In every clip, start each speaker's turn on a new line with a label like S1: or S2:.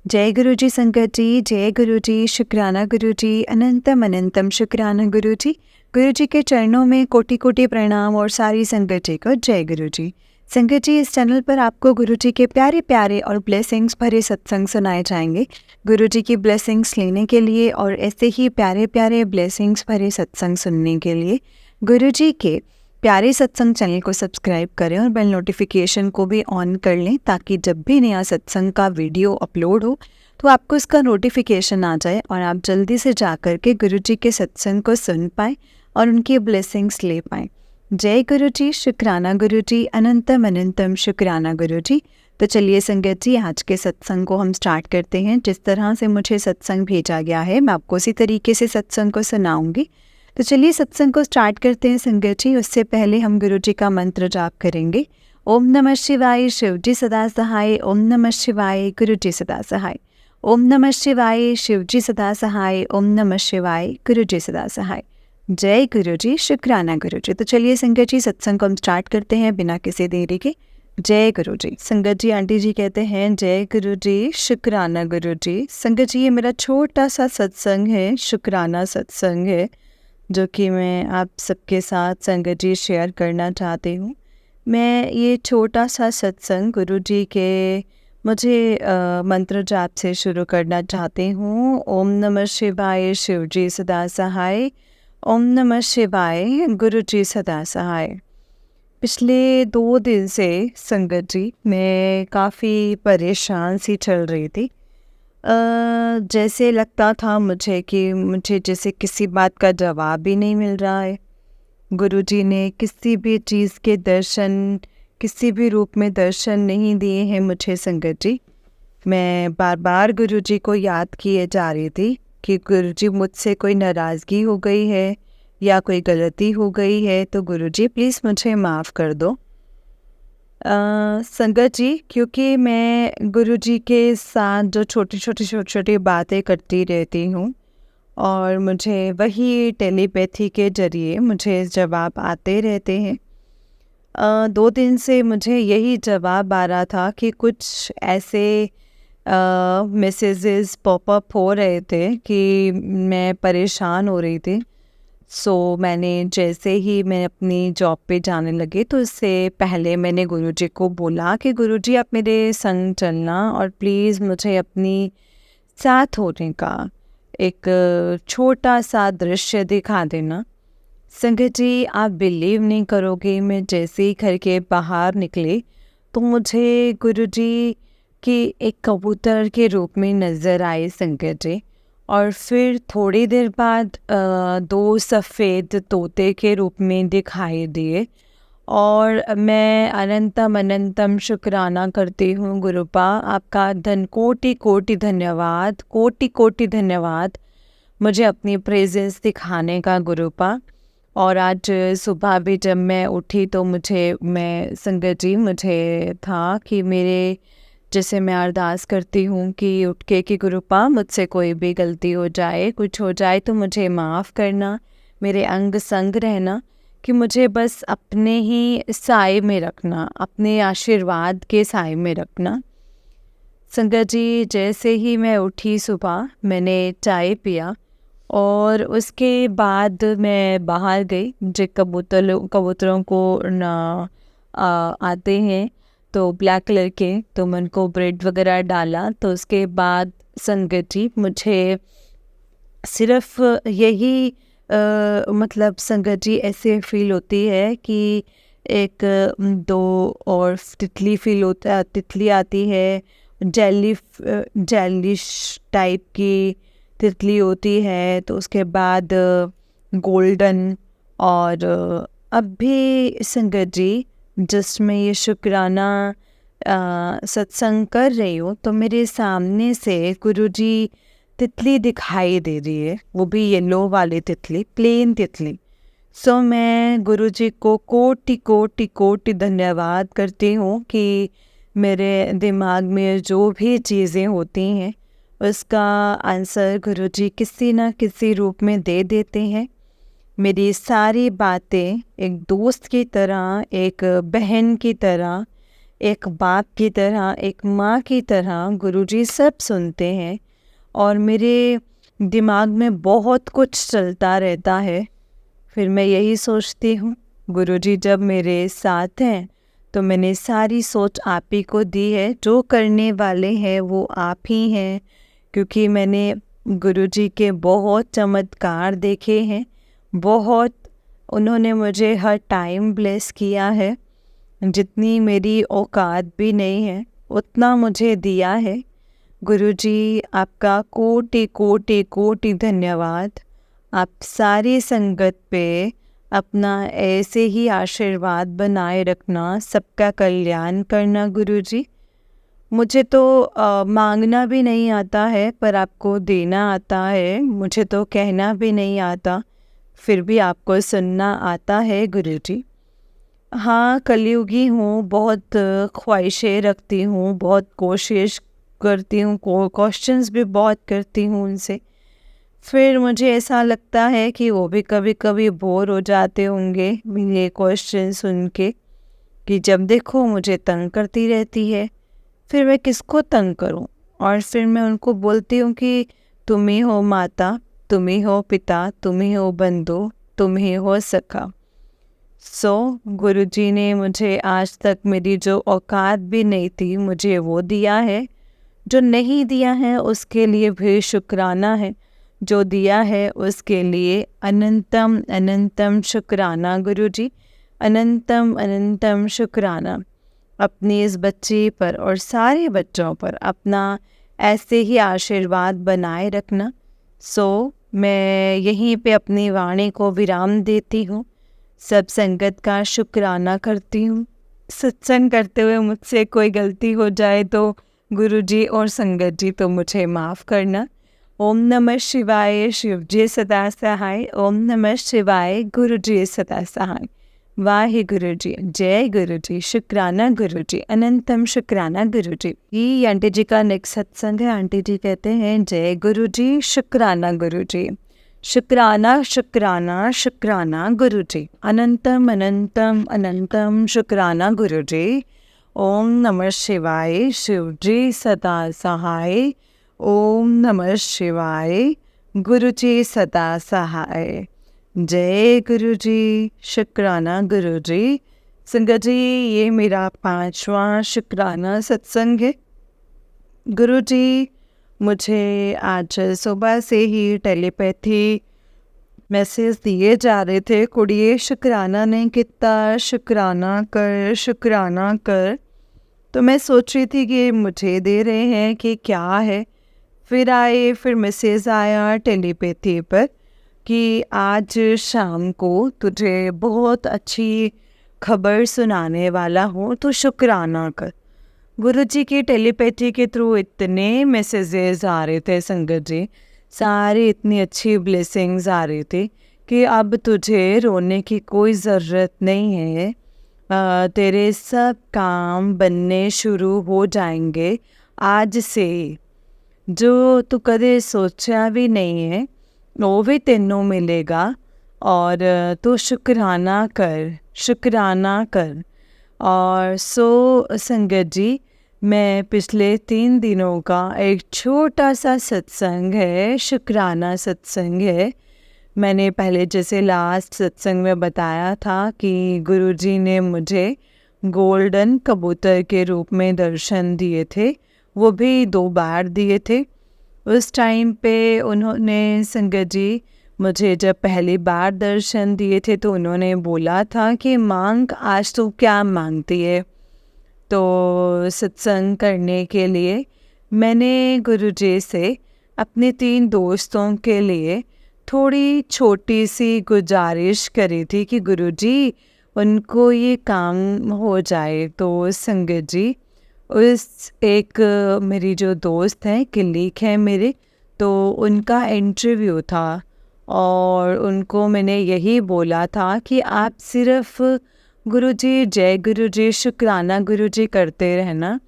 S1: जय गुरु जी संगत जी, जय गुरु जी, शुक्राना गुरु जी, अनंतम अनंतम शुक्राना गुरु जी। गुरु जी के चरणों में कोटि कोटि प्रणाम और सारी संगत जी को जय गुरु जी। संगत जी, इस चैनल पर आपको गुरु जी के प्यारे प्यारे और ब्लेसिंग्स भरे सत्संग सुनाए जाएंगे। गुरु जी की ब्लेसिंग्स लेने के लिए और ऐसे ही प्यारे प्यारे ब्लेसिंग्स भरे सत्संग सुनने के लिए गुरु जी के प्यारे सत्संग चैनल को सब्सक्राइब करें और बेल नोटिफिकेशन को भी ऑन कर लें, ताकि जब भी नया सत्संग का वीडियो अपलोड हो तो आपको इसका नोटिफिकेशन आ जाए और आप जल्दी से जा कर के गुरु जी के सत्संग को सुन पाएँ और उनकी ब्लेसिंग्स ले पाएँ। जय गुरु जी, शुक्राना गुरु जी, अनंतम अनंतम शुक्राना गुरु जी। तो चलिए संगत जी, आज के सत्संग को हम स्टार्ट करते हैं। जिस तरह से मुझे सत्संग भेजा गया है, मैं आपको उसी तरीके से सत्संग को सुनाऊंगी। तो चलिए सत्संग को स्टार्ट करते हैं संगत जी। उससे पहले हम गुरु जी का मंत्र जाप करेंगे। ओम नमः शिवाय, शिव जी सदा सहाय। ओम नमः शिवाय, गुरु जी सदा सहाय। ओम नमः शिवाय, शिव जी सदा सहाय। ओम नमः शिवाय, गुरु जी सदा सहाय। जय गुरु जी, शुक्राना गुरु जी। तो चलिए संगत जी, सत्संग को हम स्टार्ट करते हैं बिना किसी देरी के। जय गुरु जी। संगत जी, आंटी जी कहते हैं जय गुरु जी, शुक्राना गुरु जी। संगत जी, ये मेरा छोटा सा सत्संग है, शुक्राना सत्संग है, जो कि मैं आप सबके साथ संगत जी शेयर करना चाहती हूँ। मैं ये छोटा सा सत्संग गुरु जी के मुझे मंत्र जाप से शुरू करना चाहती हूँ। ओम नमः शिवाय, शिव जी सदा सहाय। ओम नमः शिवाय, गुरु जी सदा सहाय। पिछले 2 दिन से संगत जी मैं काफ़ी परेशान सी चल रही थी। जैसे लगता था मुझे कि मुझे जैसे किसी बात का जवाब ही नहीं मिल रहा है। गुरुजी ने किसी भी चीज़ के दर्शन, किसी भी रूप में दर्शन नहीं दिए हैं मुझे संगत जी। मैं बार बार गुरुजी को याद किए जा रही थी कि गुरुजी, मुझसे कोई नाराज़गी हो गई है या कोई गलती हो गई है तो गुरुजी प्लीज़ मुझे माफ़ कर दो। संगत जी, क्योंकि मैं गुरुजी के साथ जो छोटी छोटी बातें करती रहती हूँ और मुझे वही टेलीपैथी के जरिए मुझे जवाब आते रहते हैं। 2 दिन से मुझे यही जवाब आ रहा था कि कुछ ऐसे मैसेजेस पॉपअप हो रहे थे कि मैं परेशान हो रही थी। मैंने जैसे ही मैं अपनी जॉब पे जाने लगी तो इससे पहले मैंने गुरुजी को बोला कि गुरुजी, आप मेरे संग चलना और प्लीज़ मुझे अपनी साथ होने का एक छोटा सा दृश्य दिखा देना। संगत जी, आप बिलीव नहीं करोगे, मैं जैसे ही घर के बाहर निकली तो मुझे गुरुजी की एक कबूतर के रूप में नज़र आए संगत जी। और फिर थोड़ी देर बाद 2 सफ़ेद तोते के रूप में दिखाई दिए। और मैं अनंतम अनंतम शुक्राना करती हूँ गुरुपा, आपका कोटि कोटि धन्यवाद, कोटि कोटि धन्यवाद मुझे अपनी प्रेजेंस दिखाने का गुरुपा। और आज सुबह भी जब मैं उठी तो मैं संगत जी, मुझे था कि मेरे जैसे मैं अरदास करती हूँ कि उठ के कि गुरुपा, मुझसे कोई भी गलती हो जाए, कुछ हो जाए तो मुझे माफ़ करना, मेरे अंग संग रहना, कि मुझे बस अपने ही साए में रखना, अपने आशीर्वाद के साए में रखना। संगत जी, जैसे ही मैं उठी सुबह, मैंने चाय पिया और उसके बाद मैं बाहर गई। जो कबूतरों को ना आते हैं तो ब्लैक कलर के, तो मैं उनको ब्रेड वगैरह डाला। तो उसके बाद संगत जी, मुझे सिर्फ यही मतलब संगत जी ऐसे फील होती है कि एक 2 और तितली फील होता है, तितली आती है, जेलिश टाइप की तितली होती है। तो उसके बाद गोल्डन, और अब भी संगत जी, जिसमें ये शुक्राना सत्संग कर रही हूँ तो मेरे सामने से गुरुजी तितली दिखाई दे रही है, वो भी येलो वाली तितली, प्लेन तितली। मैं गुरुजी को कोटि कोटि कोटि धन्यवाद करती हूँ कि मेरे दिमाग में जो भी चीज़ें होती हैं उसका आंसर गुरुजी किसी न किसी रूप में दे देते हैं। मेरी सारी बातें एक दोस्त की तरह, एक बहन की तरह, एक बाप की तरह, एक माँ की तरह गुरुजी सब सुनते हैं और मेरे दिमाग में बहुत कुछ चलता रहता है। फिर मैं यही सोचती हूँ, गुरुजी जब मेरे साथ हैं तो मैंने सारी सोच आप ही को दी है, जो करने वाले हैं वो आप ही हैं, क्योंकि मैंने गुरुजी के बहुत चमत्कार देखे हैं, बहुत उन्होंने मुझे हर टाइम ब्लेस किया है। जितनी मेरी औकात भी नहीं है उतना मुझे दिया है। गुरुजी आपका कोटि कोटि कोटि धन्यवाद। आप सारी संगत पे अपना ऐसे ही आशीर्वाद बनाए रखना, सबका कल्याण करना गुरुजी। मुझे तो मांगना भी नहीं आता है पर आपको देना आता है, मुझे तो कहना भी नहीं आता फिर भी आपको सुनना आता है गुरुजी। हाँ, कलयुगी हूँ, बहुत ख्वाहिशें रखती हूँ, बहुत कोशिश करती हूँ, क्वेश्चंस भी बहुत करती हूँ उनसे। फिर मुझे ऐसा लगता है कि वो भी कभी कभी बोर हो जाते होंगे मेरे क्वेश्चन सुन के, कि जब देखो मुझे तंग करती रहती है, फिर मैं किसको तंग करूं। और फिर मैं उनको बोलती हूँ कि तुम ही हो माता, तुम ही हो पिता, तुम ही हो बंधु, तुम ही हो सखा। गुरुजी ने मुझे आज तक मेरी जो औकात भी नहीं थी मुझे वो दिया है, जो नहीं दिया है उसके लिए भी शुक्राना है, जो दिया है उसके लिए अनंतम अनंतम शुक्राना गुरुजी, अनंतम अनंतम शुक्राना। अपनी इस बच्ची पर और सारे बच्चों पर अपना ऐसे ही आशीर्वाद बनाए रखना। मैं यहीं पे अपनी वाणी को विराम देती हूँ। सब संगत का शुक्राना करती हूँ। सत्संग करते हुए मुझसे कोई गलती हो जाए तो गुरुजी और संगत जी तो मुझे माफ़ करना। ओम नमः शिवाय, शिव जी सदा सहाय। ओम नमः शिवाय, गुरु जी सदा सहाय। वाहे गुरु जी, जय गुरु जी, शुक्राना गुरु जी, अनंतम शुक्राना गुरु जी। ये आंटी जी का नेक्स्ट सत्संग है। आंटी जी कहते हैं, जय गुरु जी, शुक्राना गुरु जी, शुक्राना शुक्राना शुक्राना गुरु जी, अनंतम अनंतम अनंतम शुक्राना गुरु जी। ओम नमः शिवाय, शिव जी सदा सहाय। ओम नमः शिवाय, गुरु जी सदा सहाय। जय गुरु जी, शुक्राना गुरु जी। संगत जी, ये मेरा 5वां शुक्राना सत्संग है। गुरु जी मुझे आज सुबह से ही टेलीपैथी मैसेज दिए जा रहे थे, कुड़िए शुक्राना ने कितना शुक्राना कर, शुक्राना कर। तो मैं सोच रही थी कि मुझे दे रहे हैं कि क्या है। फिर मैसेज आया टेलीपैथी पर कि आज शाम को तुझे बहुत अच्छी खबर सुनाने वाला हूँ, तो शुक्राना कर। गुरुजी की टेलीपैथी के थ्रू इतने मैसेजेस आ रहे थे संगत जी, सारी इतनी अच्छी ब्लेसिंग्स आ रही थी कि अब तुझे रोने की कोई ज़रूरत नहीं है। तेरे सब काम बनने शुरू हो जाएंगे आज से। जो तू कदे सोचा भी नहीं है वो भी तेनों मिलेगा। और तू शुक्राना कर, शुक्राना कर। और संगत जी, मैं पिछले 3 दिनों का एक छोटा सा सत्संग है, शुक्राना सत्संग है। मैंने पहले जैसे लास्ट सत्संग में बताया था कि गुरुजी ने मुझे गोल्डन कबूतर के रूप में दर्शन दिए थे, वो भी 2 बार दिए थे। उस टाइम पे उन्होंने संगत जी मुझे जब पहली बार दर्शन दिए थे तो उन्होंने बोला था कि मांग, आज तू क्या मांगती है। तो सत्संग करने के लिए मैंने गुरुजी से अपने 3 दोस्तों के लिए थोड़ी छोटी सी गुजारिश करी थी कि गुरुजी उनको ये काम हो जाए। तो संगत जी, उस एक मेरी जो दोस्त है, किलीक है मेरे, तो उनका इंटरव्यू था और उनको मैंने यही बोला था कि आप सिर्फ गुरुजी, जय गुरुजी, शुक्राना गुरुजी करते रहना।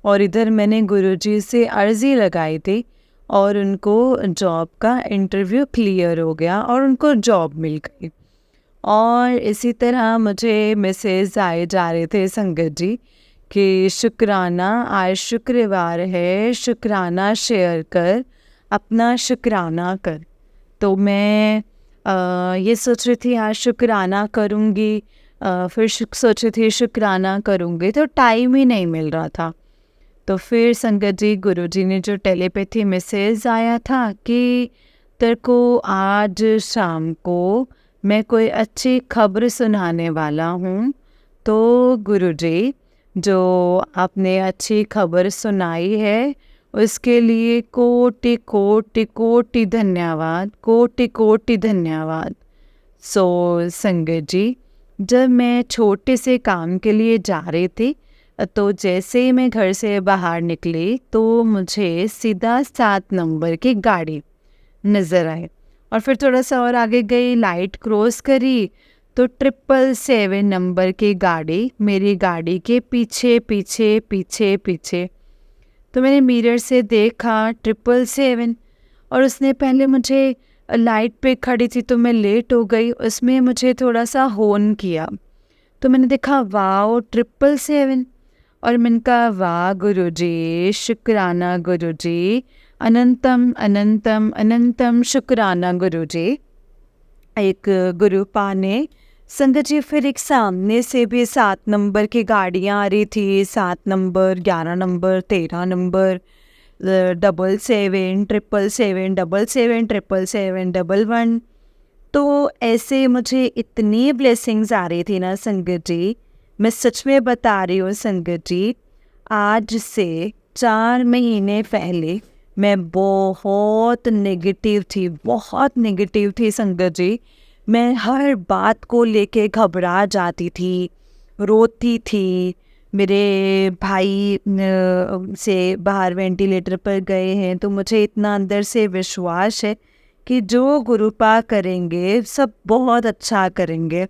S1: और इधर मैंने गुरुजी से अर्ज़ी लगाई थी और उनको जॉब का इंटरव्यू क्लियर हो गया और उनको जॉब मिल गई। और इसी तरह मुझे मैसेज आए जा रहे थे संगत जी कि शुक्राना, आज शुक्रवार है, शुक्राना शेयर कर, अपना शुक्राना कर। तो मैं ये सोच रही थी आज शुक्राना करूँगी, फिर सोच रही थी शुक्राना करूँगी, तो टाइम ही नहीं मिल रहा था। तो फिर संगत जी, गुरुजी ने जो टेलीपैथी मैसेज आया था कि तेरे को आज शाम को मैं कोई अच्छी खबर सुनाने वाला हूँ। तो गुरुजी, जो आपने अच्छी खबर सुनाई है उसके लिए कोटि कोटि कोटि धन्यवाद, कोटि कोटि धन्यवाद। सो संगत जी, जब मैं छोटे से काम के लिए जा रही थी, तो जैसे ही मैं घर से बाहर निकली तो मुझे सीधा 7 नंबर की गाड़ी नज़र आई, और फिर थोड़ा सा और आगे गई, लाइट क्रॉस करी तो 777 नंबर की गाड़ी मेरी गाड़ी के पीछे पीछे पीछे पीछे। तो मैंने मिरर से देखा 777, और उसने पहले मुझे लाइट पे खड़ी थी तो मैं लेट हो गई, उसमें मुझे थोड़ा सा हॉर्न किया। तो मैंने देखा वाओ 777, और मैंने कहा वाह गुरुजी, शुक्राना गुरुजी, अनंतम अनंतम अनंतम शुक्राना गुरुजी। एक गुरुपा ने संगत जी, फिर एक सामने से भी 7 नंबर की गाड़ियाँ आ रही थी, 7 नंबर, 11 नंबर, 13 नंबर, 777, 777, 777, 777, 11। तो ऐसे मुझे इतनी ब्लेसिंग्स आ रही थी ना संगत जी, मैं सच में बता रही हूँ संगत जी, आज से 4 महीने पहले मैं बहुत नेगेटिव थी, बहुत नेगेटिव थी संगत जी। मैं हर बात को लेके घबरा जाती थी, रोती थी। मेरे भाई से बाहर वेंटिलेटर पर गए हैं, तो मुझे इतना अंदर से विश्वास है कि जो गुरुपा करेंगे सब बहुत अच्छा करेंगे।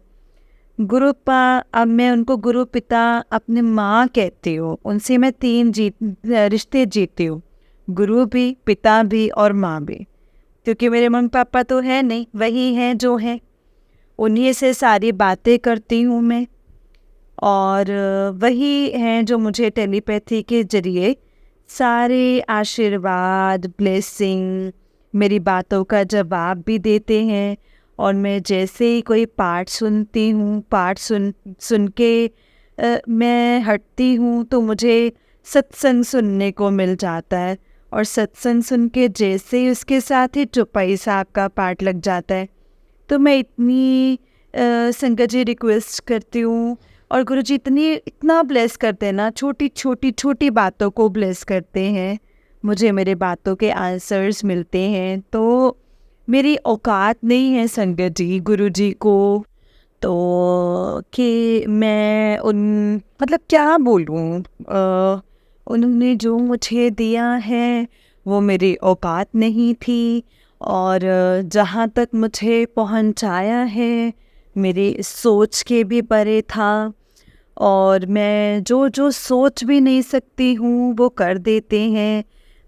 S1: गुरुपा, अब मैं उनको गुरु पिता अपने माँ कहती हूँ, उनसे मैं 3 रिश्ते जीती हूँ, गुरु भी, पिता भी और माँ भी, क्योंकि मेरे मम्मी पापा तो है नहीं, वही हैं जो हैं, उन्हीं से सारी बातें करती हूँ मैं, और वही हैं जो मुझे टेलीपैथी के जरिए सारे आशीर्वाद, ब्लेसिंग, मेरी बातों का जवाब भी देते हैं। और मैं जैसे ही कोई पाठ सुनती हूँ, पाठ सुन के मैं हटती हूँ तो मुझे सत्संग सुनने को मिल जाता है, और सत्संग सुन के जैसे ही उसके साथ ही चौपाई साहब का पाठ लग जाता है। तो मैं इतनी संगत जी रिक्वेस्ट करती हूँ, और गुरुजी इतना ब्लेस करते हैं ना, छोटी छोटी छोटी बातों को ब्लेस करते हैं, मुझे मेरे बातों के आंसर्स मिलते हैं। तो मेरी औकात नहीं है संगत जी गुरुजी को, तो कि मैं मतलब क्या बोलूँ, उन्होंने जो मुझे दिया है वो मेरी औकात नहीं थी, और जहाँ तक मुझे पहुँचाया है मेरी सोच के भी परे था, और मैं जो जो सोच भी नहीं सकती हूँ वो कर देते हैं।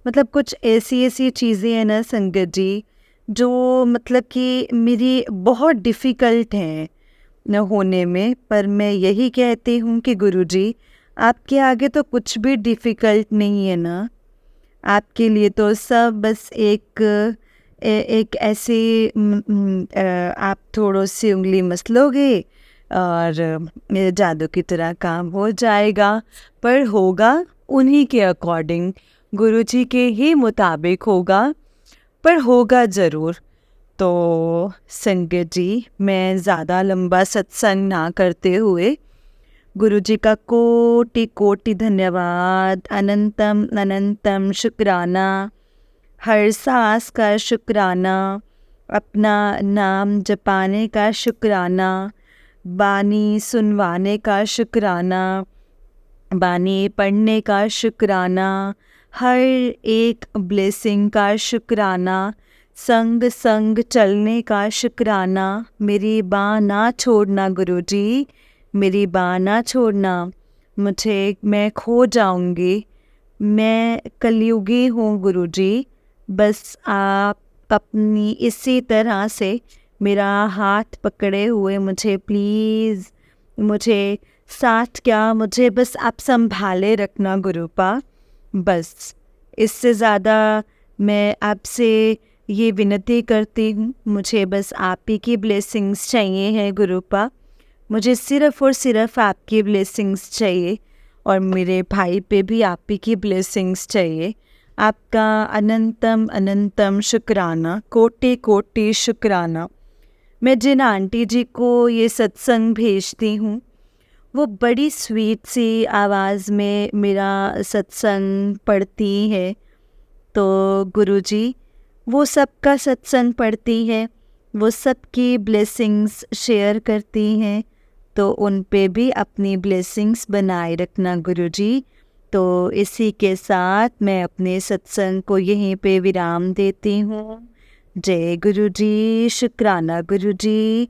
S1: मतलब कुछ ऐसी ऐसी चीज़ें हैं ना संगत जी, जो मतलब कि मेरी बहुत डिफ़िकल्ट हैं न होने में, पर मैं यही कहती हूँ कि गुरुजी, आपके आगे तो कुछ भी डिफ़िकल्ट नहीं है ना, आपके लिए तो सब बस एक ऐसे आप थोड़ो सी उंगली मसलोगे और मेरे जादू की तरह काम हो जाएगा, पर होगा उन्हीं के अकॉर्डिंग, गुरुजी के ही मुताबिक होगा, पर होगा ज़रूर। तो संगत जी, मैं ज़्यादा लंबा सत्संग ना करते हुए गुरुजी का कोटि कोटि धन्यवाद, अनंतम अनंतम शुक्राना, हर सांस का शुक्राना, अपना नाम जपाने का शुक्राना, बानी सुनवाने का शुक्राना, बानी पढ़ने का शुक्राना, हर एक ब्लेसिंग का शुक्राना, संग संग चलने का शुक्राना, मेरी बाँ ना छोड़ना गुरुजी, मेरी बाँ ना छोड़ना, मैं खो जाऊंगी, मैं कलयुगी हूँ गुरुजी, बस आप अपनी इसी तरह से मेरा हाथ पकड़े हुए मुझे प्लीज़, मुझे साथ क्या, मुझे बस आप संभाले रखना गुरुपा, बस इससे ज़्यादा मैं आपसे ये विनती करती हूँ। मुझे बस आप ही की ब्लेसिंग्स चाहिए हैं गुरुपा, मुझे सिर्फ़ और सिर्फ आपकी ब्लेसिंग्स चाहिए, और मेरे भाई पे भी आप ही की ब्लेसिंग्स चाहिए। आपका अनंतम अनंतम शुक्राना, कोटि कोटि शुक्राना। मैं जिन आंटी जी को ये सत्संग भेजती हूँ, वो बड़ी स्वीट सी आवाज़ में मेरा सत्संग पढ़ती है। तो गुरुजी वो सबका सत्संग पढ़ती है, वो सबकी ब्लेसिंग्स शेयर करती हैं, तो उन पे भी अपनी ब्लेसिंग्स बनाए रखना गुरुजी। तो इसी के साथ मैं अपने सत्संग को यहीं पे विराम देती हूँ। जय गुरुजी, शुक्राना गुरुजी।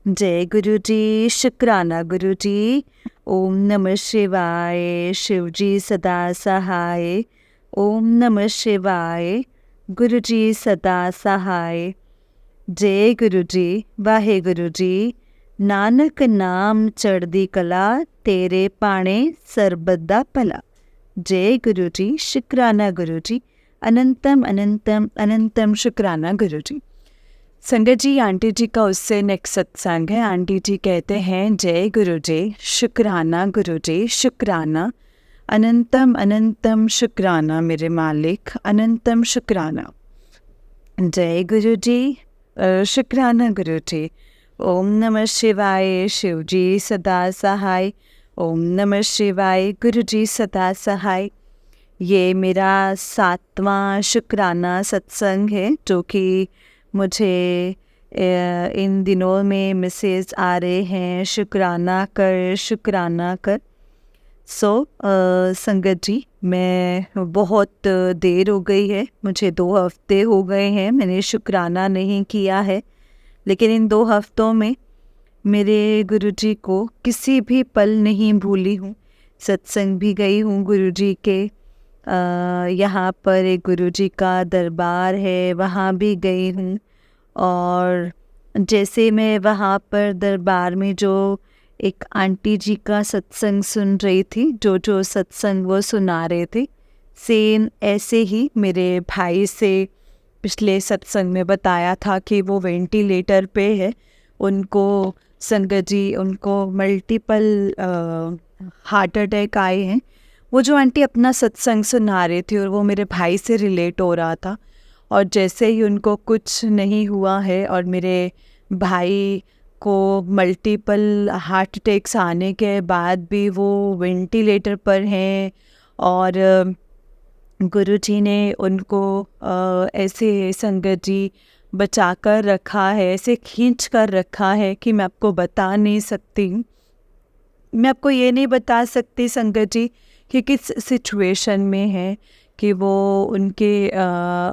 S1: जय गुरुजी, शुक्राना गुरुजी। ओम नमः शिवाय, शिवजी सदा सहाय। ओम नमः शिवाय, गुरुजी सदा सहाय। जय गुरुजी, वाहे गुरुजी। नानक नाम चढ़दी कला, तेरे पाणे सरबत दा भला। जय गुरुजी, शुक्राना गुरुजी। अनंतम अनंतम अनंतम शुक्राना गुरुजी। संगत जी, आंटी जी का उससे नेक्स्ट सत्संग है। आंटी जी कहते हैं, जय गुरुजी, शुक्राना गुरुजी, शुक्राना। अनंतम अनंतम शुक्राना मेरे मालिक, अनंतम शुक्राना। जय गुरुजी, शुक्राना गुरुजी। ओम नमः शिवाय, शिवजी सदा सहाय। ओम नमः शिवाय, गुरुजी सदा सहाय। ये मेरा 7वां शुक्राना सत्संग है, जो कि मुझे इन दिनों में मैसेज आ रहे हैं, शुक्राना कर, शुक्राना कर। संगत जी, मैं बहुत देर हो गई है, मुझे 2 हफ्ते हो गए हैं मैंने शुक्राना नहीं किया है, लेकिन इन 2 हफ्तों में मेरे गुरुजी को किसी भी पल नहीं भूली हूँ। सत्संग भी गई हूँ गुरुजी के, यहाँ पर एक गुरुजी का दरबार है, वहाँ भी गई हूँ। और जैसे मैं वहाँ पर दरबार में जो एक आंटी जी का सत्संग सुन रही थी, जो सत्संग वो सुना रहे थे, सेम ऐसे ही मेरे भाई से पिछले सत्संग में बताया था कि वो वेंटिलेटर पे है, उनको संगत जी, उनको मल्टीपल हार्ट अटैक आए हैं। वो जो आंटी अपना सत्संग सुना रहे थे और वो मेरे भाई से रिलेट हो रहा था, और जैसे ही उनको कुछ नहीं हुआ है और मेरे भाई को मल्टीपल हार्ट अटैक्स आने के बाद भी वो वेंटिलेटर पर हैं, और गुरुजी ने उनको ऐसे संगत जी बचा कर रखा है, ऐसे खींच कर रखा है कि मैं आपको बता नहीं सकती। मैं आपको ये नहीं बता सकती संगत जी कि किस सिचुएशन में है, कि वो उनके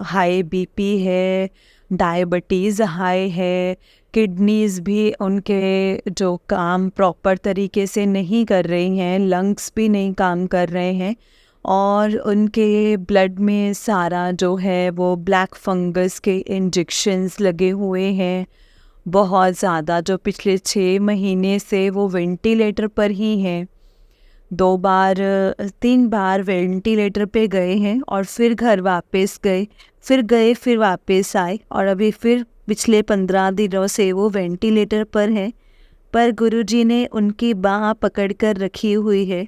S1: हाई बीपी है, डायबिटीज़ हाई है, किडनीज़ भी उनके जो काम प्रॉपर तरीके से नहीं कर रही हैं, लंग्स भी नहीं काम कर रहे हैं, और उनके ब्लड में सारा जो है वो ब्लैक फंगस के इंजेक्शंस लगे हुए हैं बहुत ज़्यादा, जो पिछले 6 महीने से वो वेंटिलेटर पर ही हैं। 3 बार वेंटिलेटर पे गए हैं और फिर घर वापस गए, फिर वापस आए, और अभी फिर पिछले 15 दिनों से वो वेंटिलेटर पर हैं। पर गुरुजी ने उनकी बाह पकड़ कर रखी हुई है,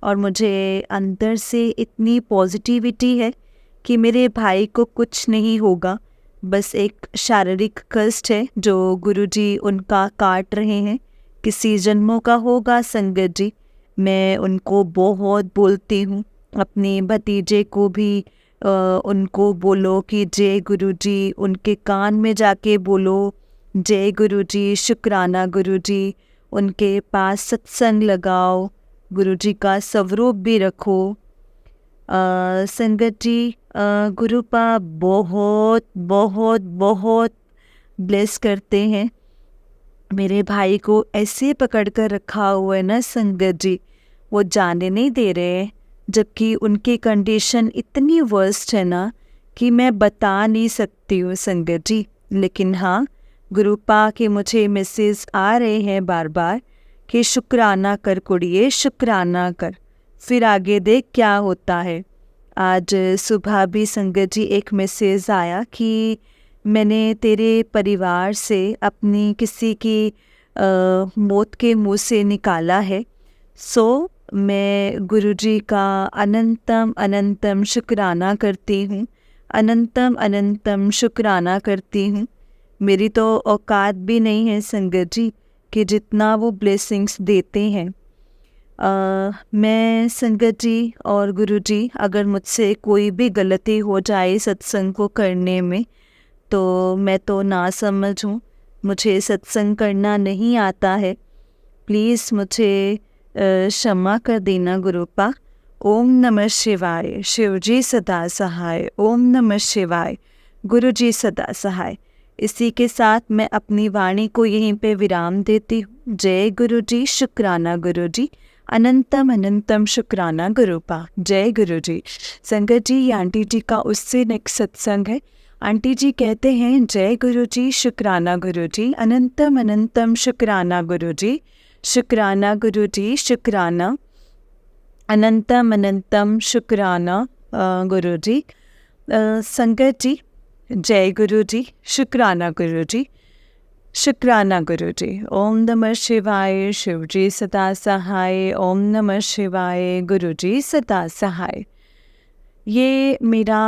S1: और मुझे अंदर से इतनी पॉजिटिविटी है कि मेरे भाई को कुछ नहीं होगा। बस एक शारीरिक कष्ट है जो गुरुजी उनका काट रहे हैं, किसी जन्मों का होगा संगत जी। मैं उनको बहुत बोलती हूँ, अपने भतीजे को भी उनको बोलो कि जय गुरुजी, उनके कान में जाके बोलो जय गुरुजी, शुक्राना गुरुजी, उनके पास सत्संग लगाओ, गुरुजी का स्वरूप भी रखो। संगत जी, गुरुपा बहुत बहुत बहुत ब्लेस करते हैं। मेरे भाई को ऐसे पकड़ कर रखा हुआ है ना संगत जी, वो जाने नहीं दे रहे हैं, जबकि उनकी कंडीशन इतनी वर्स्ट है ना कि मैं बता नहीं सकती हूँ संगत जी। लेकिन हाँ, गुरुपा के मुझे मैसेज आ रहे हैं बार बार कि शुक्राना कर कुड़िए शुक्राना कर, फिर आगे देख क्या होता है। आज सुबह भी संगत जी एक मैसेज आया कि मैंने तेरे परिवार से अपनी किसी की मौत के मुंह से निकाला है। सो मैं गुरुजी का अनंतम अनंतम शुक्राना करती हूँ, अनंतम अनंतम शुक्राना करती हूँ। मेरी तो औकात भी नहीं है संगत जी कि जितना वो ब्लेसिंग्स देते हैं। मैं संगत जी और गुरुजी, अगर मुझसे कोई भी गलती हो जाए सत्संग को करने में तो मैं तो ना समझ हूँ, मुझे सत्संग करना नहीं आता है। प्लीज़ मुझे क्षमा कर देना गुरुपा। ओम नमः शिवाय, शिवजी सदा सहाय। ओम नमः शिवाय, गुरुजी सदा सहाय। इसी के साथ मैं अपनी वाणी को यहीं पे विराम देती हूँ। जय गुरुजी, शुक्राना गुरुजी, अनंतम अनंतम शुक्राना गुरुपा। जय गुरुजी। संगत जी, ये आंटी जी का उससे नेक्स्ट सत्संग है। आंटी जी कहते हैं, जय गुरुजी, शुक्राना गुरुजी, अनंतम अनंतम शुक्राना गुरुजी, शुक्राना गुरुजी, शुक्राना, अनंतम अनंतम शुक्राना गुरुजी। संगत जी, जय गुरुजी, शुक्राना गुरुजी, शुक्राना गुरुजी। ओम नमः शिवाय, शिवजी सदा सहाय। ओम नमः शिवाय, गुरुजी सदा सहाय। ये मेरा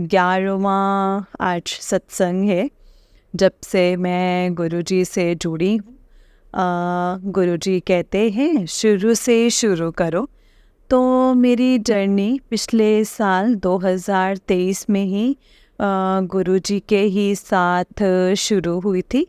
S1: 11वां आज सत्संग है जब से मैं गुरुजी से जुड़ी हूँ। गुरुजी कहते हैं शुरू से शुरू करो। तो मेरी जर्नी पिछले साल 2023 में ही गुरुजी के ही साथ शुरू हुई थी।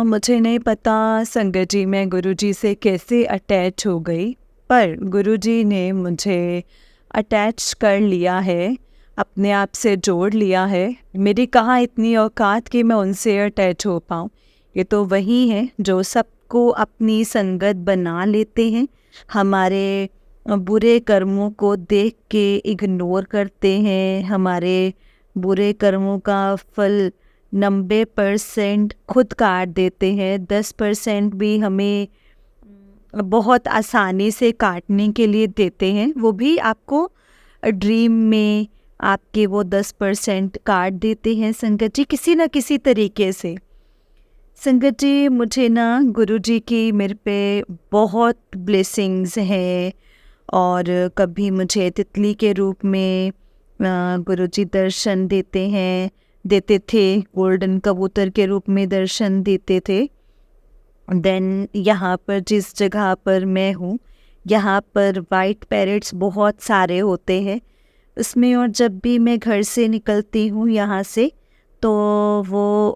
S1: मुझे नहीं पता संगत जी मैं गुरुजी से कैसे अटैच हो गई, पर गुरुजी ने मुझे अटैच कर लिया है, अपने आप से जोड़ लिया है। मेरी कहाँ इतनी औकात कि मैं उनसे अटैच हो पाऊँ। ये तो वही है जो सबको अपनी संगत बना लेते हैं, हमारे बुरे कर्मों को देख के इग्नोर करते हैं, हमारे बुरे कर्मों का फल 90% खुद काट देते हैं, 10% भी हमें बहुत आसानी से काटने के लिए देते हैं। वो भी आपको ड्रीम में आपके वो 10% काट देते हैं संगत जी, किसी न किसी तरीके से। संगत जी, मुझे ना गुरुजी की मेरे पे बहुत ब्लेसिंग्स हैं। और कभी मुझे तितली के रूप में गुरुजी दर्शन देते थे, गोल्डन कबूतर के रूप में दर्शन देते थे। देन यहाँ पर जिस जगह पर मैं हूँ, यहाँ पर वाइट पैरेट्स बहुत सारे होते हैं उसमें। और जब भी मैं घर से निकलती हूँ यहाँ से, तो वो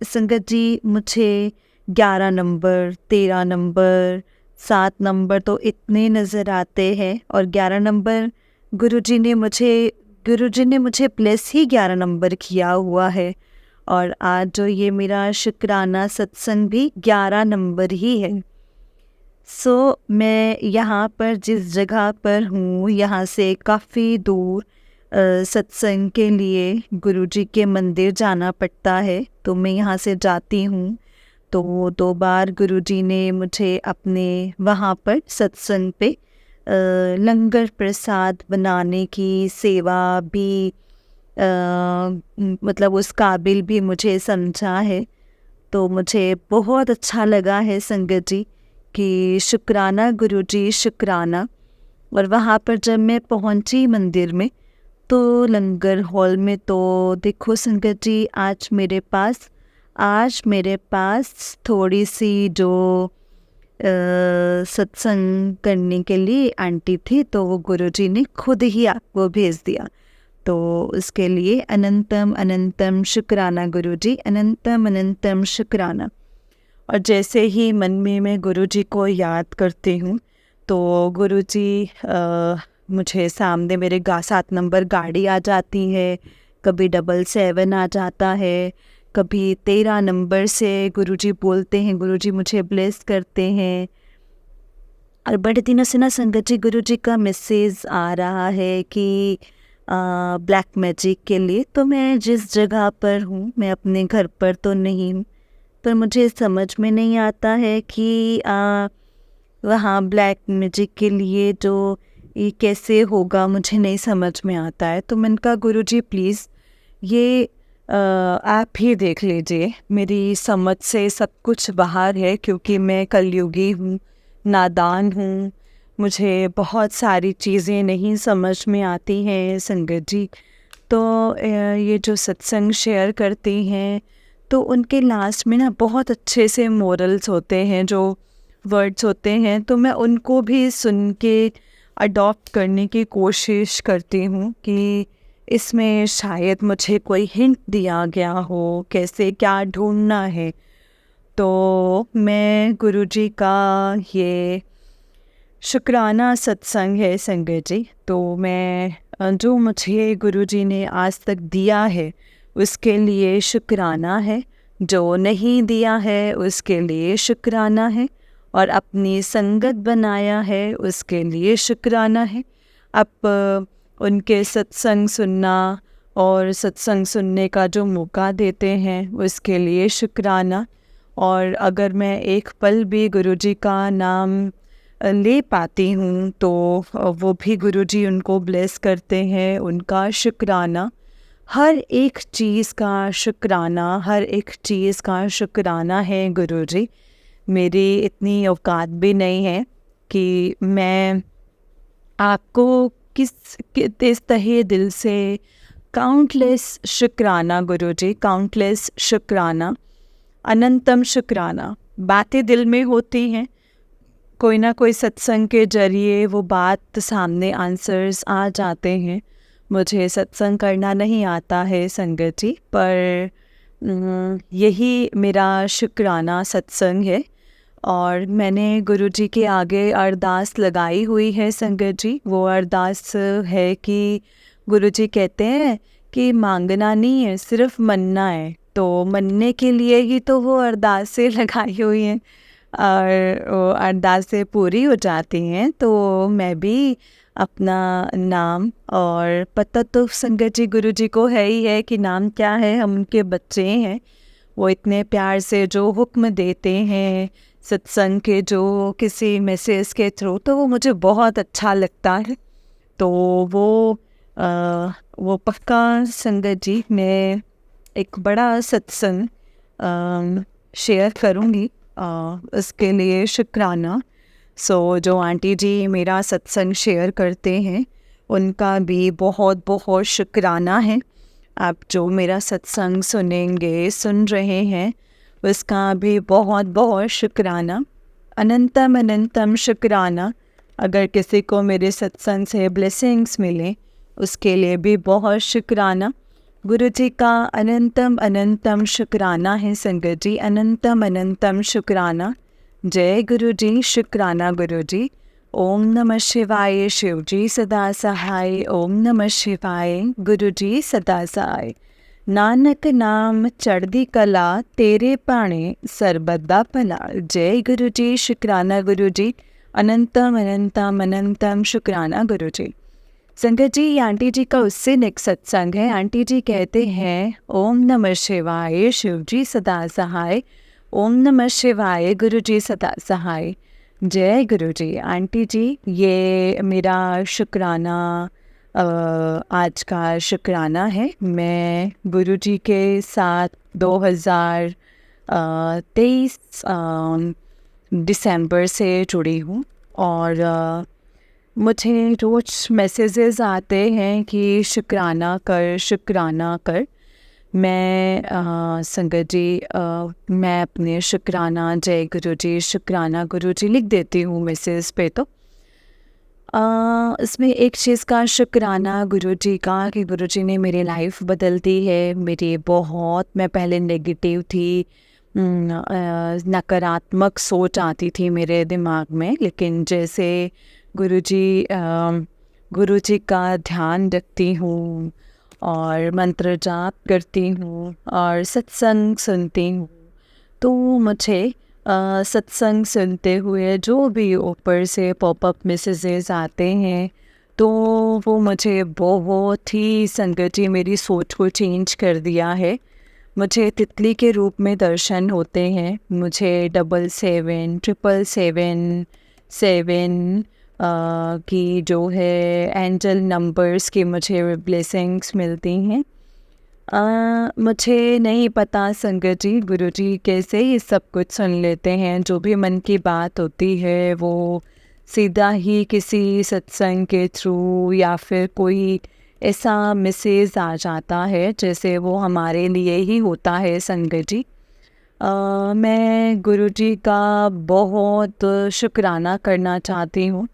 S1: संगत जी मुझे 11 नंबर, 13 नंबर, 7 नंबर तो इतने नज़र आते हैं। और 11 नंबर गुरुजी ने मुझे प्लस ही 11 नंबर किया हुआ है। और आज जो ये मेरा शुक्राना सत्संग भी 11 नंबर ही है। सो मैं यहाँ पर जिस जगह पर हूँ, यहाँ से काफ़ी दूर सत्संग के लिए गुरुजी के मंदिर जाना पड़ता है। तो मैं यहाँ से जाती हूँ, तो 2 बार गुरुजी ने मुझे अपने वहाँ पर सत्संग पे लंगर प्रसाद बनाने की सेवा भी मतलब उस काबिल भी मुझे समझा है। तो मुझे बहुत अच्छा लगा है संगत जी कि शुक्राना गुरुजी, शुक्राना। और वहाँ पर जब मैं पहुँची मंदिर में, तो लंगर हॉल में तो देखो संगत जी, आज मेरे पास थोड़ी सी जो सत्संग करने के लिए आंटी थी, तो वो गुरुजी ने खुद ही आपको भेज दिया। तो उसके लिए अनंतम अनंतम शुक्राना गुरुजी, अनंतम अनंतम शुक्राना। और जैसे ही मन में मैं गुरुजी को याद करती हूँ, तो गुरुजी मुझे सामने मेरे 7 नंबर गाड़ी आ जाती है, कभी 777 आ जाता है, कभी 13 नंबर से गुरुजी बोलते हैं, गुरुजी मुझे ब्लेस करते हैं। और बड़े दिनों से ना संगत जी गुरुजी का मैसेज आ रहा है कि ब्लैक मैजिक के लिए। तो मैं जिस जगह पर हूँ, मैं अपने घर पर तो नहीं हूँ,
S2: पर मुझे समझ में नहीं आता है कि वहाँ ब्लैक मैजिक के लिए जो ये कैसे होगा, मुझे नहीं समझ में आता है। तो मैंने कहा गुरुजी प्लीज़ ये आप ही देख लीजिए, मेरी समझ से सब कुछ बाहर है, क्योंकि मैं कलयुगी हूँ, नादान हूँ, मुझे बहुत सारी चीज़ें नहीं समझ में आती हैं संगत जी। तो ये जो सत्संग शेयर करती हैं तो उनके लास्ट में ना बहुत अच्छे से मोरल्स होते हैं, जो वर्ड्स होते हैं, तो मैं उनको भी सुन के अडॉप्ट करने की कोशिश करती हूँ कि इसमें शायद मुझे कोई हिंट दिया गया हो, कैसे क्या ढूंढना है। तो मैं गुरुजी का ये शुक्राना सत्संग है संगत जी। तो मैं जो मुझे गुरुजी ने आज तक दिया है उसके लिए शुक्राना है, जो नहीं दिया है उसके लिए शुक्राना है, और अपनी संगत बनाया है उसके लिए शुक्राना है। अब उनके सत्संग सुनना और सत्संग सुनने का जो मौका देते हैं उसके लिए शुक्राना। और अगर मैं एक पल भी गुरुजी का नाम ले पाती हूँ तो वो भी गुरुजी उनको ब्लेस करते हैं, उनका शुक्राना। हर एक चीज़ का शुक्राना, हर एक चीज़ का शुक्राना है गुरुजी। मेरी इतनी औकात भी नहीं है कि मैं आपको किस तहे दिल से काउंटलेस शुक्राना गुरुजी, काउंटलेस शुक्राना, अनंतम शुक्राना। बातें दिल में होती हैं, कोई ना कोई सत्संग के जरिए वो बात सामने आंसर्स आ जाते हैं। मुझे सत्संग करना नहीं आता है संगत जी, पर यही मेरा शुक्राना सत्संग है। और मैंने गुरुजी के आगे अरदास लगाई हुई है संगत जी। वो अरदास है कि गुरुजी कहते हैं कि मांगना नहीं है, सिर्फ मनना है। तो मनने के लिए ही तो वो अरदासें लगाई हुई हैं, और वो अरदासें पूरी हो जाती हैं। तो मैं भी अपना नाम और पता तो संगत जी गुरुजी को है ही है कि नाम क्या है, हम उनके बच्चे हैं। वो इतने प्यार से जो हुक्म देते हैं सत्संग के, जो किसी मैसेज के थ्रू, तो वो मुझे बहुत अच्छा लगता है। तो वो पक्का संगत जी मैं एक बड़ा सत्संग शेयर करूँगी, उसके लिए शुक्राना। जो आंटी जी मेरा सत्संग शेयर करते हैं उनका भी बहुत बहुत शुक्राना है। आप जो मेरा सत्संग सुन रहे हैं उसका भी बहुत बहुत शुक्राना, अनंतम अनंतम शुक्राना। अगर किसी को मेरे सत्संग से ब्लेसिंग्स मिले उसके लिए भी बहुत शुक्राना। गुरु जी का अनंतम अनंतम शुक्राना है संगत जी, अनंतम अनंतम शुक्राना। जय गुरु जी, शुक्राना गुरु जी। ओम नमः शिवाय, शिव जी सदा सहाय। ओम नमः शिवाय, गुरु जी सदा सहाय। नानक नाम चढ़दी कला, तेरे पाणे सरबत भला। जय गुरु जी, शुक्राना गुरु जी, अनंतम अनंतम अनंतम शुक्राना गुरु जी। संगत जी, ये आंटी जी का उससे नेक्स्ट सत्संग है। आंटी जी कहते हैं ओम नमः शिवाय, शिव जी सदा सहाय। ओम नमः शिवाय, गुरु जी सदा सहाय। जय गुरु जी। आंटी जी, ये मेरा शुक्राना आज का शुक्राना है। मैं गुरु जी के साथ 2023 दिसंबर से जुड़ी हूँ, और मुझे रोज़ मैसेजेस आते हैं कि शुक्राना कर, शुक्राना कर। मैं संगत जी मैं अपने शुक्राना, जय गुरु जी, शुक्राना गुरु जी लिख देती हूँ मैसेज पे। तो इसमें एक चीज़ का शुक्राना गुरु जी का कि गुरु जी ने मेरी लाइफ बदल दी है। मेरी बहुत, मैं पहले नेगेटिव थी, नकारात्मक सोच आती थी मेरे दिमाग में, लेकिन जैसे गुरु जी का ध्यान रखती हूँ और मंत्र जाप करती हूँ और सत्संग सुनती हूँ, तो मुझे सत्संग सुनते हुए जो भी ऊपर से पॉपअप मैसेजेस आते हैं तो वो मुझे बहुत ही संगत जी मेरी सोच को चेंज कर दिया है।
S1: मुझे तितली के रूप में दर्शन होते हैं। मुझे 77 777 की जो है एंजल नंबर्स की मुझे ब्लेसिंग्स मिलती हैं। मुझे नहीं पता संगत जी, गुरु जी कैसे ये सब कुछ सुन लेते हैं। जो भी मन की बात होती है वो सीधा ही किसी सत्संग के थ्रू या फिर कोई ऐसा मैसेज आ जाता है जैसे वो हमारे लिए ही होता है संगत जी। मैं गुरु जी का बहुत शुक्राना करना चाहती हूँ।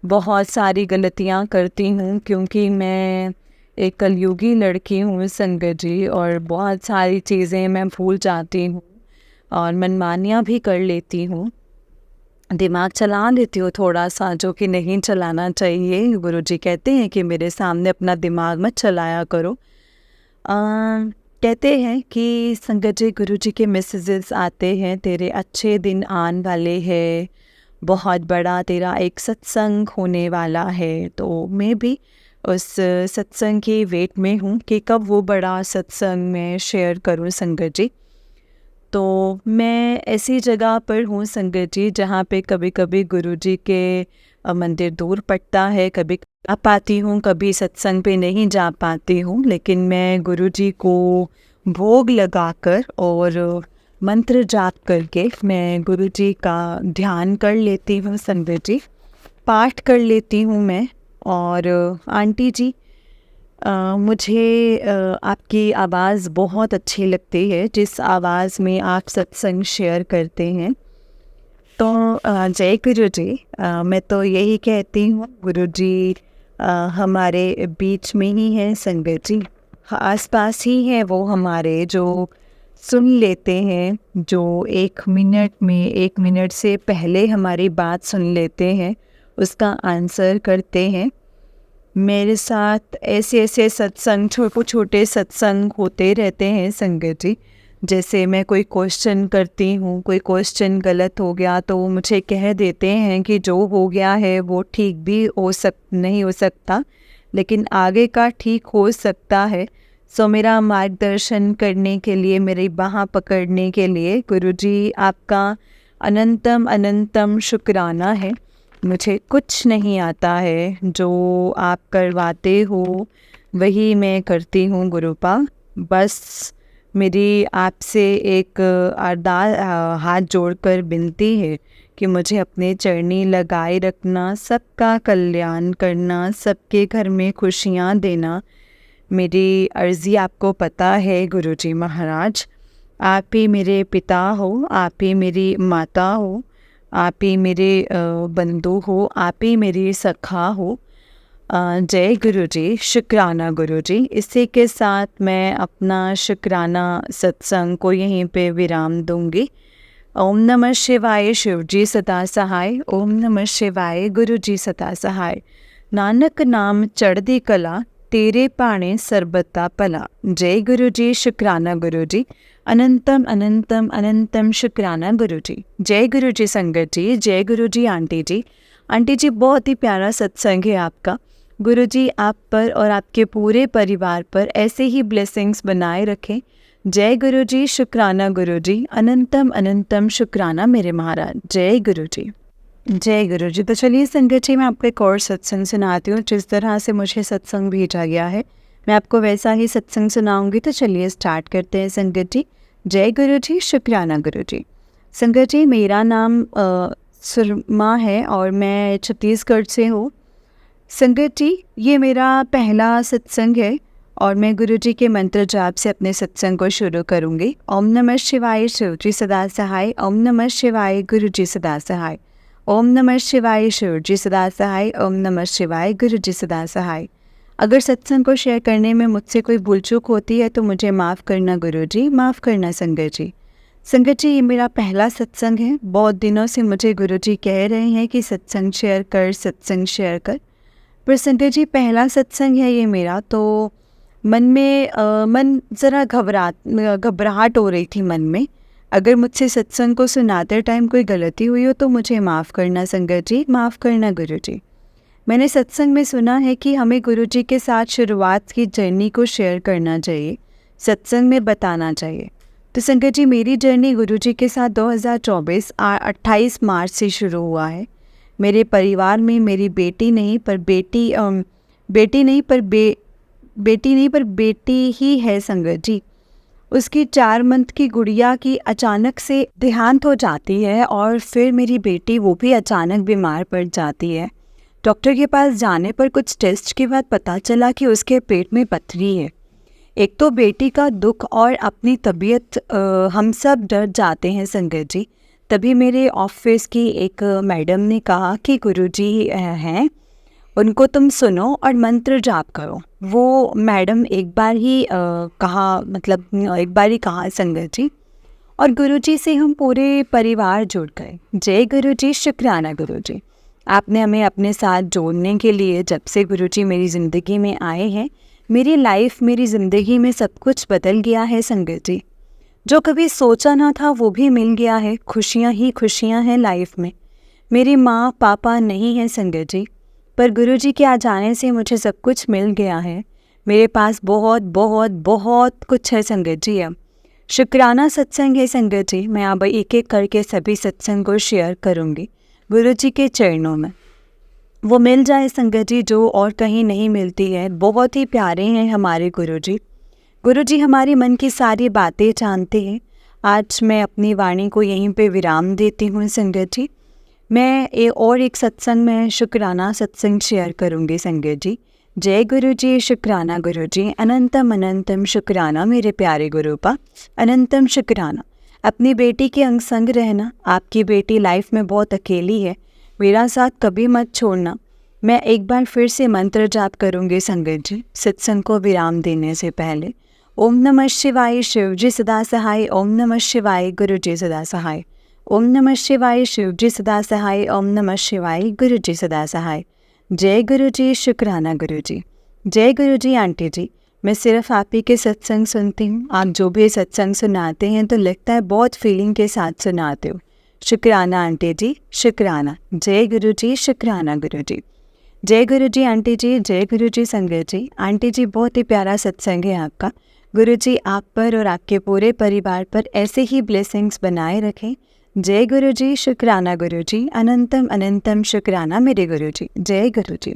S1: बहुत सारी गलतियाँ करती हूँ क्योंकि मैं एक कलयुगी लड़की हूँ संगत जी, और बहुत सारी चीज़ें मैं भूल जाती हूँ और मनमानियाँ भी कर लेती हूँ, दिमाग चला लेती हूँ थोड़ा सा, जो कि नहीं चलाना चाहिए। गुरु जी कहते हैं कि मेरे सामने अपना दिमाग मत चलाया करो। कहते हैं कि संगत जी, गुरु जी के मैसेजेस आते हैं, तेरे अच्छे दिन आने वाले हैं, बहुत बड़ा तेरा एक सत्संग होने वाला है। तो मैं भी उस सत्संग की वेट में हूँ कि कब वो बड़ा सत्संग मैं शेयर करूँ संगत जी। तो मैं ऐसी जगह पर हूँ संगत जी जहाँ पे कभी कभी गुरु जी के मंदिर दूर पड़ता है, कभी आ पाती हूँ, कभी सत्संग पे नहीं जा पाती हूँ, लेकिन मैं गुरु जी को भोग लगाकर और मंत्र जाप करके मैं गुरु जी का ध्यान कर लेती हूँ संगत जी, पाठ कर लेती हूँ मैं। और आंटी जी, मुझे आपकी आवाज़ बहुत अच्छी लगती है, जिस आवाज़ में आप सत्संग शेयर करते हैं। तो जय गुरु जी। मैं तो यही कहती हूँ, गुरु जी हमारे बीच में ही हैं संगत जी, आसपास ही है वो हमारे, जो सुन लेते हैं, जो 1 मिनट से पहले हमारी बात सुन लेते हैं, उसका आंसर करते हैं। मेरे साथ ऐसे ऐसे सत्संग, छोटे सत्संग होते रहते हैं संगत जी। जैसे मैं कोई क्वेश्चन करती हूँ, कोई क्वेश्चन गलत हो गया तो वो मुझे कह देते हैं कि जो हो गया है वो ठीक भी नहीं हो सकता, लेकिन आगे का ठीक हो सकता है। सो मेरा मार्गदर्शन करने के लिए, मेरी बाह पकड़ने के लिए गुरुजी आपका अनंतम अनंतम शुक्राना है। मुझे कुछ नहीं आता है, जो आप करवाते हो वही मैं करती हूँ गुरुपा। बस मेरी आपसे एक हाथ जोड़कर विनती है कि मुझे अपने चरणी लगाए रखना, सबका कल्याण करना, सबके घर में खुशियाँ देना। मेरी अर्ज़ी आपको पता है गुरुजी महाराज, आप ही मेरे पिता हो, आप ही मेरी माता हो, आप ही मेरे बंधु हो, आप ही मेरी सखा हो। जय गुरु जी, शुक्राना गुरु जी। इसी के साथ मैं अपना शुक्राना सत्संग को यहीं पे विराम दूंगी। ओम नमः शिवाय, शिव जी सदा सहाय। ओम नमः शिवाय, गुरु जी सदा सहाय। नानक नाम चढ़दी कला, तेरे पाणे सरबता पला। जय गुरु जी, शुक्राना गुरु जी। अनंतम अनंतम अनंतम शुक्राना गुरु जी। जय गुरु जी संगत जी, जय गुरु जी आंटी जी। आंटी जी, बहुत ही प्यारा सत्संग है आपका। गुरु जी आप पर और आपके पूरे परिवार पर ऐसे ही ब्लेसिंग्स बनाए रखें। जय गुरु जी, शुक्राना गुरु जी। अनंतम अनंतम शुक्राना मेरे महाराज। जय गुरु जी, जय गुरु जी। तो चलिए संगत जी, मैं आपको एक और सत्संग सुनाती हूँ। जिस तरह से मुझे सत्संग भेजा गया है मैं आपको वैसा ही सत्संग सुनाऊंगी। तो चलिए स्टार्ट करते हैं संगत जी। जय गुरु जी, शुक्राना गुरु जी। संगत जी, मेरा नाम सुरमा है और मैं छत्तीसगढ़ से हूँ। संगत जी, ये मेरा पहला सत्संग है और मैं गुरु जी के मंत्र जाप से अपने सत्संग को शुरू करूँगी। ओम नमः शिवाय, शिव जी सदा सहाय। ओम नमः शिवाय, गुरु जी सदा सहाय। ओम नमः शिवाय, शिव जी सदा सहाय। ओम नमः शिवाय, गुरु जी सदा सहाय। अगर सत्संग को शेयर करने में मुझसे कोई भूल चूक होती है तो मुझे माफ़ करना गुरु जी, माफ़ करना संगत जी। संगत जी, ये मेरा पहला सत्संग है। बहुत दिनों से मुझे गुरु जी कह रहे हैं कि सत्संग शेयर कर, सत्संग शेयर कर, पर संगत जी पहला सत्संग है ये मेरा। तो मन में मन ज़रा घबराहट हो रही थी मन में। अगर मुझसे सत्संग को सुनाते टाइम कोई गलती हुई हो तो मुझे माफ़ करना संगत जी, माफ़ करना गुरु जी। मैंने सत्संग में सुना है कि हमें गुरु जी के साथ शुरुआत की जर्नी को शेयर करना चाहिए, सत्संग में बताना चाहिए। तो संगत जी, मेरी जर्नी गुरुजी के साथ 2024 28 मार्च से शुरू हुआ है। मेरे परिवार में मेरी बेटी नहीं पर बेटी ही है संगत जी। उसकी 4 मंथ की गुड़िया की अचानक से देहांत हो जाती है और फिर मेरी बेटी वो भी अचानक बीमार पड़ जाती है। डॉक्टर के पास जाने पर कुछ टेस्ट के बाद पता चला कि उसके पेट में पथरी है। एक तो बेटी का दुख और अपनी तबीयत, हम सब डर जाते हैं संगत जी। तभी मेरे ऑफिस की एक मैडम ने कहा कि गुरुजी हैं, उनको तुम सुनो और मंत्र जाप करो। वो मैडम एक बार ही कहा संगत जी, और गुरुजी से हम पूरे परिवार जुड़ गए। जय गुरुजी, शुक्राना गुरुजी। आपने हमें अपने साथ जोड़ने के लिए, जब से गुरुजी मेरी ज़िंदगी में आए हैं, मेरी लाइफ, मेरी ज़िंदगी में सब कुछ बदल गया है संगत जी। जो कभी सोचा ना था वो भी मिल गया है। खुशियाँ ही खुशियाँ हैं लाइफ में। मेरी माँ पापा नहीं हैं संगत जी, पर गुरुजी के आ जाने से मुझे सब कुछ मिल गया है। मेरे पास बहुत बहुत बहुत कुछ है संगत जी। अब शुक्राना सत्संग है संगत जी। मैं अब एक एक करके सभी सत्संग को शेयर करूँगी गुरुजी के चरणों में। वो मिल जाए संगत जी जो और कहीं नहीं मिलती है। बहुत ही प्यारे हैं हमारे गुरुजी। गुरुजी हमारी मन की सारी बातें जानते हैं। आज मैं अपनी वाणी को यहीं पे विराम देती हूँ संगत जी। मैं एक सत्संग में शुक्राना सत्संग शेयर करूँगी संगत जी। जय गुरुजी, शुक्राना गुरुजी, अनंतम अनंतम शुक्राना मेरे प्यारे गुरुपा, अनंतम शुक्राना। अपनी बेटी के अंग संग रहना। आपकी बेटी लाइफ में बहुत अकेली है, मेरा साथ कभी मत छोड़ना। मैं एक बार फिर से मंत्र जाप करूँगी संगत जी सत्संग को विराम देने से पहले। ओम नमः शिवाय, शिव जी सदा सहाय। ओम नमः शिवाय, गुरु जी सदा सहाय। ओम नमः शिवाय, शिव जी सदा सहाय। ओम नमः शिवाय, गुरु जी सदा सहाय। जय गुरु जी, शुक्राना गुरु जी। जय गुरु जी आंटी जी। मैं सिर्फ आप ही के सत्संग सुनती हूँ। आप जो भी सत्संग सुनाते हैं तो लगता है बहुत फीलिंग के साथ सुनाते हो। शुक्राना आंटी जी, शुक्राना। जय गुरु जी, शुक्राना गुरु जी। जय गुरु जी आंटी जी, जय गुरु जी संगत जी। आंटी जी, बहुत ही प्यारा सत्संग है आपका। गुरु जी आप पर और आपके पूरे परिवार पर ऐसे ही ब्लेसिंग्स बनाए रखें। जय गुरु जी, शुक्राना गुरु जी, अनंतम अनंतम शुक्राना मेरे गुरु जी। जय गुरु जी।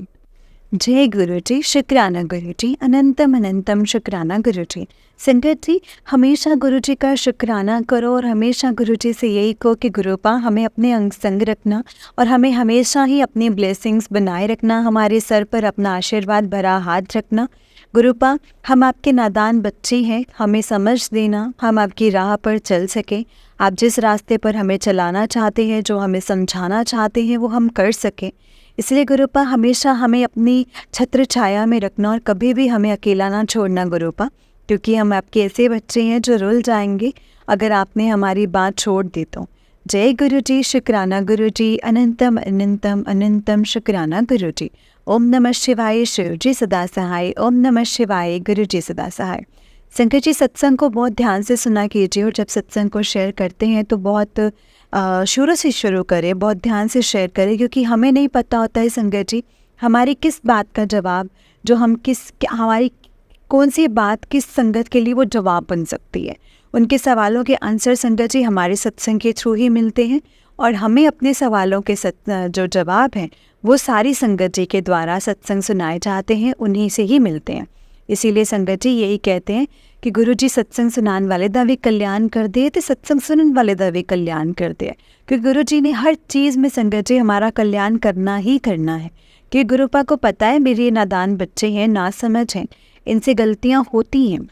S1: जय गुरु जी, शुक्राना गुरु जी, अनंतम अनंतम शुक्राना गुरु जी। संगत जी, हमेशा गुरु जी का शुक्राना करो और हमेशा गुरु जी से यही कहो कि गुरुपा हमें अपने अंग संग रखना और हमें हमेशा ही अपनी ब्लेसिंग्स बनाए रखना। हमारे सर पर अपना आशीर्वाद भरा हाथ रखना। गुरुपा, हम आपके नादान बच्चे हैं, हमें समझ देना, हम आपकी राह पर चल सकें। आप जिस रास्ते पर हमें चलाना चाहते हैं, जो हमें समझाना चाहते हैं, वो हम कर सकें। इसलिए गुरुपा हमेशा हमें अपनी छत्र छाया में रखना और कभी भी हमें अकेला ना छोड़ना गुरुपा, क्योंकि हम आपके ऐसे बच्चे हैं जो रुल जाएंगे अगर आपने हमारी बात छोड़ दी तो। जय गुरु जी, शुक्राना गुरु जी, अनंतम अनंतम अनंतम शुक्राना गुरु जी। ओम नमः शिवाय, शिव जी सदा सहाय। ओम नमः शिवाय, गुरु जी सदा सहाय। संगत जी, सत्संग को बहुत ध्यान से सुना कीजिए और जब सत्संग को शेयर करते हैं तो बहुत शुरू से शुरू करें, बहुत ध्यान से शेयर करें, क्योंकि हमें नहीं पता होता है संगत जी हमारी किस बात का जवाब, जो हम हमारी कौन सी बात किस संगत के लिए वो जवाब बन सकती है। उनके सवालों के आंसर संगत जी हमारे सत्संग के थ्रू ही मिलते हैं और हमें अपने सवालों के जो जवाब हैं वो सारी संगत जी के द्वारा सत्संग सुनाए जाते हैं, उन्हीं से ही मिलते हैं। इसीलिए संगत जी यही कहते हैं कि गुरु जी सत्संग सुनाने वाले दा भी कल्याण कर दे तो सत्संग सुनने वाले दा भी कल्याण कर दे, क्योंकि गुरु जी ने हर चीज़ में संगत जी हमारा कल्याण करना ही करना है। कि गुरुपा को पता है मेरे नादान बच्चे हैं, ना समझ हैं, इनसे गलतियाँ होती हैं,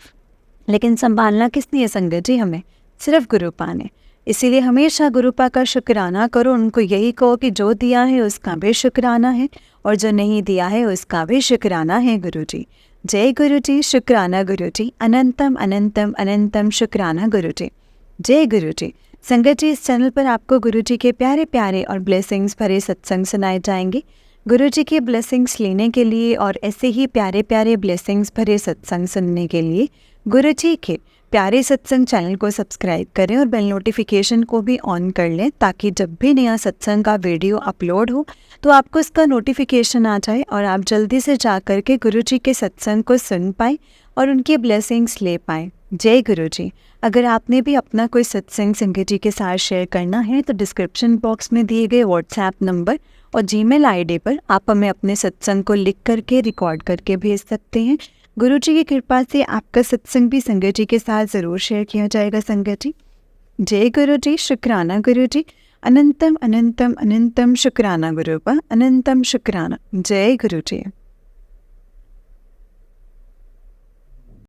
S1: लेकिन संभालना किसने है संगत जी? हमें, सिर्फ गुरुपा ने। इसीलिए हमेशा गुरुपा का शुक्राना करो। उनको यही कहो कि जो दिया है उसका भी शुक्राना है और जो नहीं दिया है उसका भी शुक्राना है गुरु जी। जय गुरु जी, शुक्राना गुरु जी, अनंतम अनंतम अनंतम शुक्राना गुरु जी। जय गुरु जी। संगत जी, इस चैनल पर आपको गुरु जी के प्यारे प्यारे और ब्लेसिंग्स भरे सत्संग सुनाए जाएंगे। गुरु जी के ब्लेसिंग्स लेने के लिए और ऐसे ही प्यारे प्यारे ब्लेसिंग्स भरे सत्संग सुनने के लिए गुरु जी के प्यारे सत्संग चैनल को सब्सक्राइब करें और बेल नोटिफिकेशन को भी ऑन कर लें, ताकि जब भी नया सत्संग का वीडियो अपलोड हो तो आपको इसका नोटिफिकेशन आ जाए और आप जल्दी से जा कर के गुरु जी के सत्संग को सुन पाएँ और उनकी ब्लेसिंग्स ले पाएँ। जय गुरु जी। अगर आपने भी अपना कोई सत्संग संगत जी के साथ शेयर करना है तो डिस्क्रिप्शन बॉक्स में दिए गए व्हाट्सएप नंबर और जीमेल आईडी पर आप हमें अपने सत्संग को लिख करके रिकॉर्ड करके भेज सकते हैं। गुरु जी की कृपा से आपका सत्संग भी संगत जी के साथ ज़रूर शेयर किया जाएगा। संगत जी, जय गुरु जी, शुक्राना गुरु जी, अनंतम अनंतम अनंतम शुक्राना गुरुपा, अनंतम शुक्राना। जय गुरु जी।